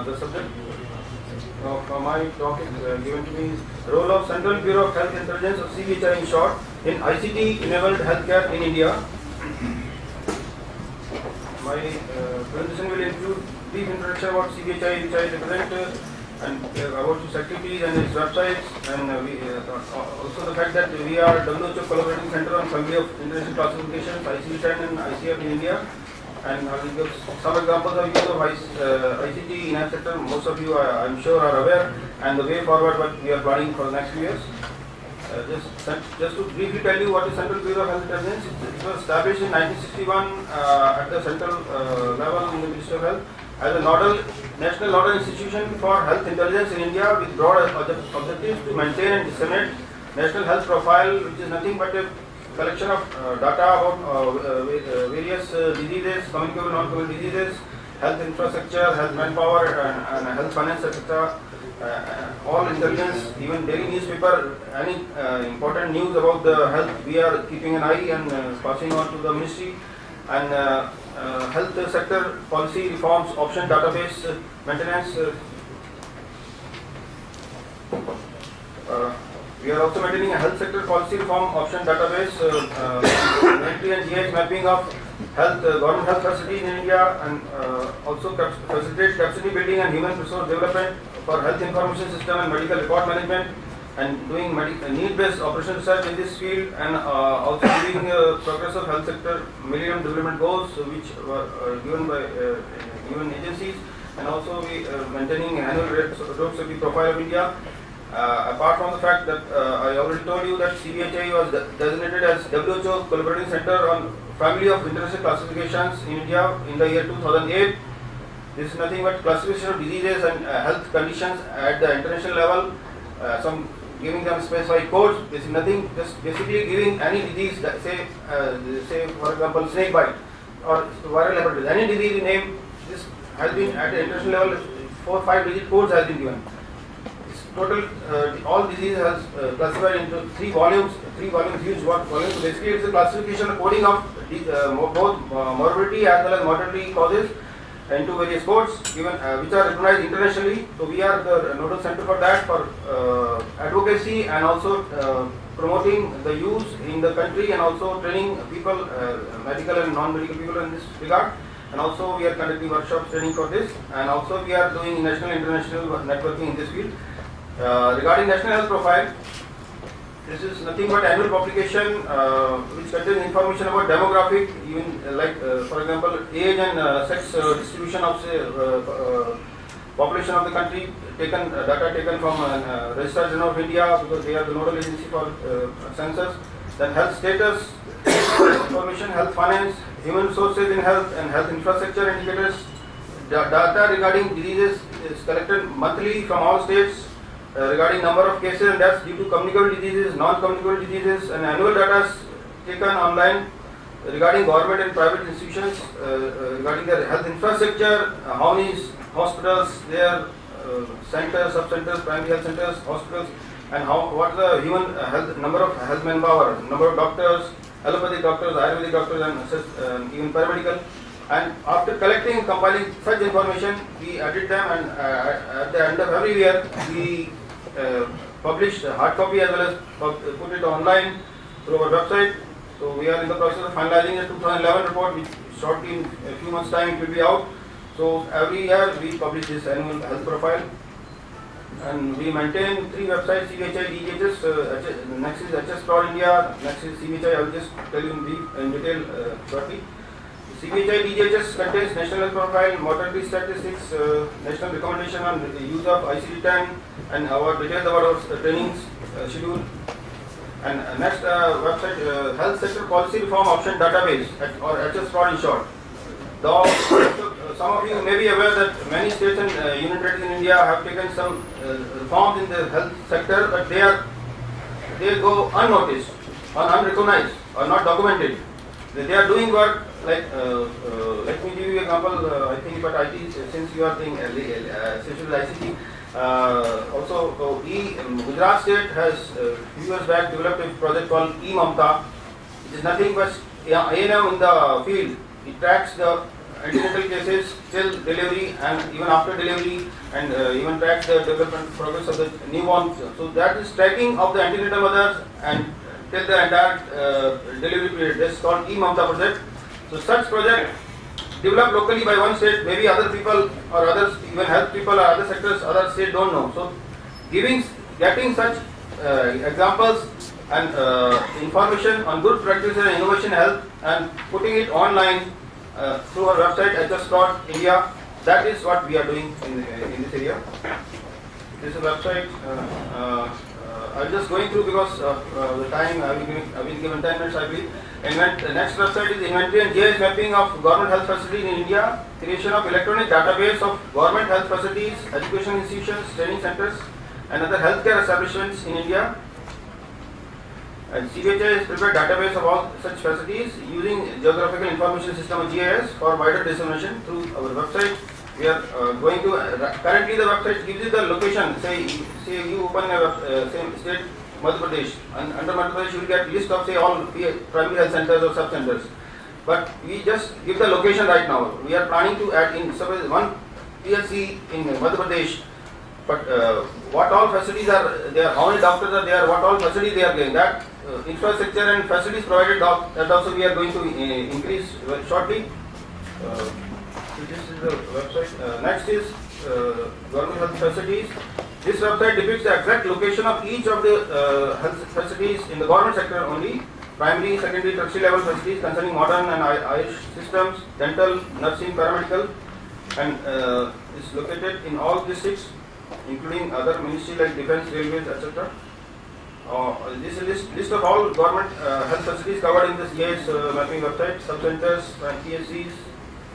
The subject of my talk is given to me is role of Central Bureau of Health Intelligence, or CBHI in short, in ICT-enabled healthcare in India. My presentation will include brief introduction about CBHI, which I represent, and about its activities and its websites, and also the fact that we are WHO Collaborating Center on Family of International Classifications, ICD-10 and ICF in India. And I will give some examples of use of ICT in health sector. Most of you, I am sure, are aware, and the way forward what we are planning for the next few years. Just to briefly tell you what is Central Bureau of Health Intelligence. It was established in 1961 at the central level in the Ministry of Health as a national nodal institution for health intelligence in India, with broad objectives to maintain and disseminate national health profile, which is nothing but a collection of data about various diseases, communicable, non-communicable diseases, health infrastructure, health manpower, and health finance, etc. All intelligence, even daily newspaper, any important news about the health, we are keeping an eye and passing on to the ministry. And health sector policy reforms, option database maintenance. We are also maintaining a health sector policy reform option database, inventory and GH mapping of health, government health facilities in India, and also facilitate capacity building and human resource development for health information system and medical record management, and doing need-based operational research in this field, and also doing progress of health sector Millennium Development Goals, which were given by given agencies, and also we maintaining annual road safety profile of India. Apart from the fact that I already told you that CBHI was designated as WHO Collaborating Center on Family of International Classifications in India in the year 2008. This is nothing but classification of diseases and health conditions at the international level, some giving them specified codes. This is nothing, just basically giving any disease, say for example snake bite or viral hepatitis, any disease name. This has been at the international level, 4 or 5 digit codes has been given. Total, all diseases has classified into 3 volumes, huge volumes. So basically, it's a classification of coding of both morbidity as well as mortality causes into various codes given, which are recognized internationally. So we are the nodal center for that, for advocacy and also promoting the use in the country, and also training people, medical and non-medical people in this regard. And also we are conducting workshops training for this, and also we are doing national international networking in this field. Regarding national health profile, this is nothing but annual publication which contains information about demographic, even like for example age and sex distribution of population of the country, data taken from Registrar General of India, because they are the nodal agency for census. Then health status information, health finance, human resources in health, and health infrastructure indicators. Data regarding diseases is collected monthly from all states. Regarding number of cases and deaths due to communicable diseases, non-communicable diseases, and annual data is taken online. Regarding government and private institutions, regarding their health infrastructure, how many hospitals, their centers, sub-centers, primary health centers, hospitals, and what the human health, number of health manpower, number of doctors, allopathic doctors, Ayurvedic doctors, and even paramedical. And after collecting and compiling such information, we edit them, and at the end of every year, we publish hard copy as well as put it online through our website. So we are in the process of finalizing the 2011 report, which shortly in a few months' time it will be out. So every year we publish this annual health profile, and we maintain 3 websites: CBHI, DGHS, next is HS Fraud India, next is CBHI. I will just tell you in detail shortly. CBHI DGHS contains national health profile, mortality statistics, national recommendation on the use of ICD-10, and our details about our trainings schedule. And next website, health sector policy reform option database, or HS Fraud in short. Some of you may be aware that many states and union territories in India have taken some reforms in the health sector, but they go unnoticed or unrecognized or not documented. They are doing work like, let me give you an example. I think about IT, since you are doing essentially ICT. Also, Gujarat state has few years back developed a project called eMamta. It is nothing but A&M in the field. It tracks the antenatal cases till delivery and even after delivery, and even tracks the development progress of the newborn. So that is tracking of the antenatal mothers and till the entire delivery period. This is called E-Mamta project. So such project developed locally by one state, maybe other people or others, even health people or other sectors, other state don't know. So getting such examples and information on good practices and innovation health and putting it online through our website hs.india, that is what we are doing in this area. This is a website. I'm just going through because the time I've been given 10 minutes, I believe. The next website is inventory and GIS mapping of government health facilities in India, creation of electronic database of government health facilities, education institutions, training centers, and other healthcare establishments in India. And CBHI has prepared database of all such facilities using Geographical Information System or GIS for wider dissemination through our website. We are going to currently the website gives you the location. Say you open a same state Madhya Pradesh, and under Madhya Pradesh you will get list of say all primary health centers or sub centers. But we just give the location right now. We are planning to add in suppose one PLC in Madhya Pradesh. But what all facilities are there, how many doctors are there, what all facilities they are getting, that infrastructure and facilities provided, that also we are going to increase shortly. This is the website. Next is government health facilities. This website depicts the exact location of each of the health facilities in the government sector only. Primary, secondary, tertiary level facilities concerning modern and Irish systems, dental, nursing, paramedical, and is located in all districts, including other ministries like defense, railways, etc. This is list of all government health facilities covered in this GIS mapping website: sub-centers, PSCs,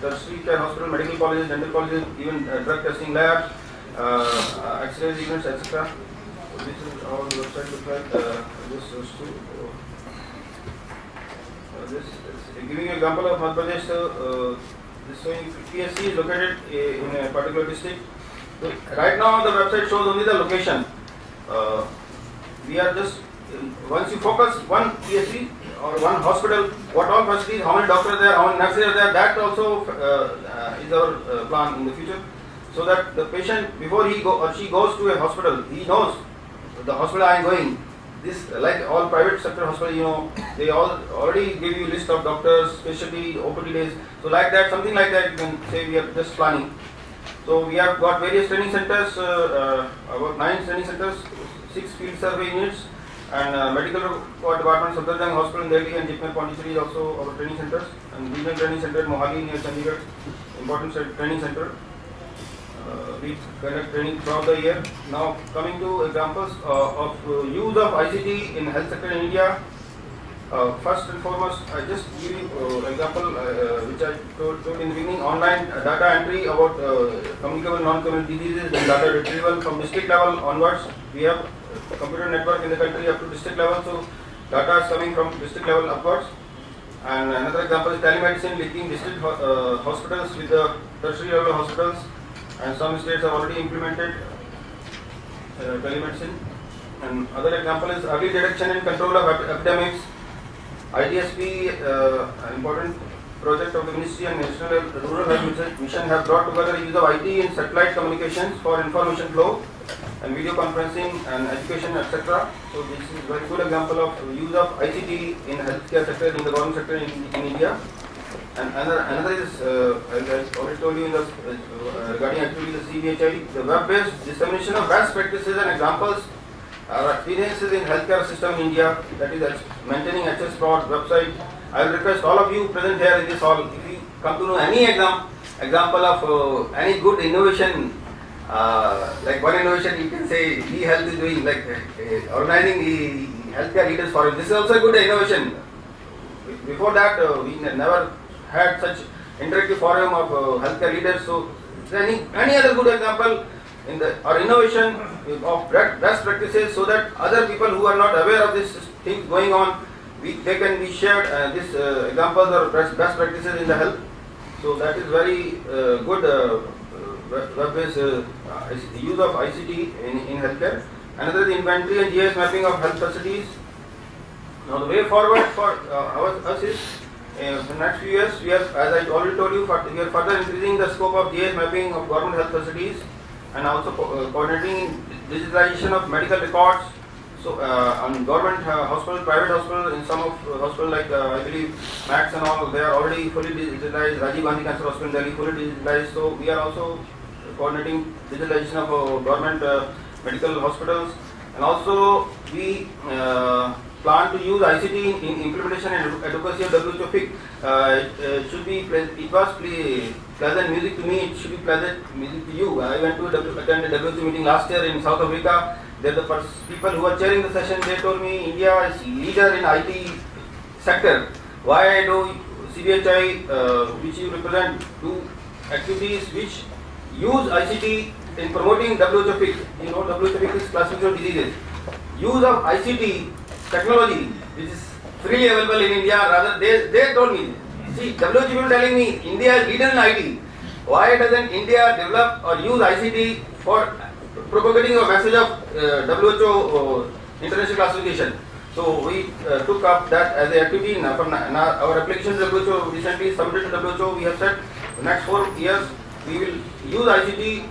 tertiary care hospital, medical colleges, dental colleges, even drug testing labs, X-rays units, etc. This is how the website looks like. This is giving you an example of Madhya Pradesh. This showing PSC is located in a particular district. So right now the website shows only the location. We are just once you focus one PSC or one hospital, what all facilities, how many doctors there, how many nurses are there, that also is our plan in the future. So that the patient, before he or she goes to a hospital, he knows the hospital I am going. This, like all private sector hospitals, they all already give you list of doctors, specialty, OPD days. So like that, something like that, you can say we are just planning. So we have got various training centers, about 9 training centers, 6 field survey units, and medical department, Safdarjung Hospital in Delhi and Jipmer Pondicherry is also our training centers, and regional training center at Mohali near Chandigarh, important training center. We conduct training throughout the year. Now coming to examples of use of ICT in health sector in India. First and foremost, I just give you example which I told in the beginning. Online data entry about communicable, non-communicable diseases and data retrieval from district level onwards. We have a computer network in the country up to district level, so data is coming from district level upwards. And another example is telemedicine linking district hospitals with the tertiary level hospitals, and some states have already implemented telemedicine. And other example is early detection and control of epidemics. IDSP, an important project of the Ministry and National Rural Health Mission, have brought together use of IT in satellite communications for information flow and video conferencing and education, etc. So this is a very good example of use of ICT in healthcare sector, in the government sector in India. And another is, as I already told you in the regarding actually the CBHI, the web-based dissemination of best practices and examples. Our experiences in healthcare system in India, that is maintaining HS Fraud website. I will request all of you present here in this hall, if you come to know any example of any good innovation, like one innovation you can say e-health is doing, like organizing the healthcare leaders forum. This is also a good innovation. Before that, we never had such interactive forum of healthcare leaders. So, any other good example in or innovation of best practices, so that other people who are not aware of this thing going on, they can be shared. These examples or best practices in the health. So that is very good web-based use of ICT in healthcare. Another is inventory and GIS mapping of health facilities. Now the way forward for us is In the next few years, we are, as I already told you, we are further increasing the scope of GIS mapping of government health facilities and also coordinating digitalization of medical records. So, on government hospital, private hospital, in some of hospital like I believe Max and all, they are already fully digitalized. Rajiv Gandhi Cancer Hospital in Delhi fully digitalized. So, we are also coordinating digitalization of government medical hospitals, and also we plan to use ICT in implementation and advocacy of WHO FIC. It should be it was pleasant music to me. It should be pleasant music to you. I went to attend a WHO meeting last year in South Africa. There the people who were chairing the session, they told me India is leader in IT sector. Why do CBHI, which you represent, do activities which use ICT in promoting WHO FIC? You know, WHO FIC is classification of diseases. Use of ICT technology, which is freely available in India, rather they told me, see, WHO people telling me India is leader in IT. Why doesn't India develop or use ICT for propagating a message of WHO international classification? So we took up that as an activity. Our application to WHO recently submitted to WHO. We have said the next 4 years we will use ICT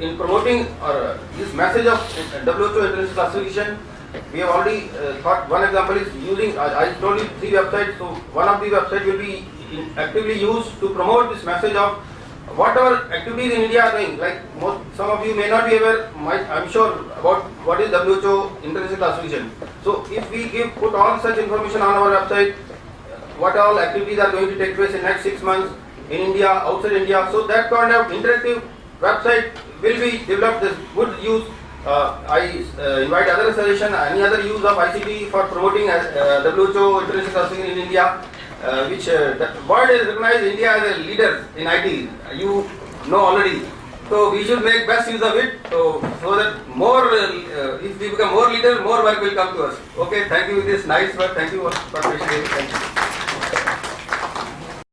in promoting this message of WHO international classification. We have already thought, one example is using, I told you 3 websites, so one of the websites will be actively used to promote this message of whatever activities in India are doing. Like some of you may not be aware, I'm sure, about what is WHO international classification. So if we put all such information on our website, what all activities are going to take place in next 6 months in India, outside India, so that kind of interactive website will be developed. This good use. I invite other suggestion, any other use of ICT for promoting WHO international classification in India, which the world has recognized India as a leader in IT. You know already. So we should make best use of it. So that more, if we become more leader, more work will come to us. Okay, thank you. This nice work. Thank you for appreciating. Thank you.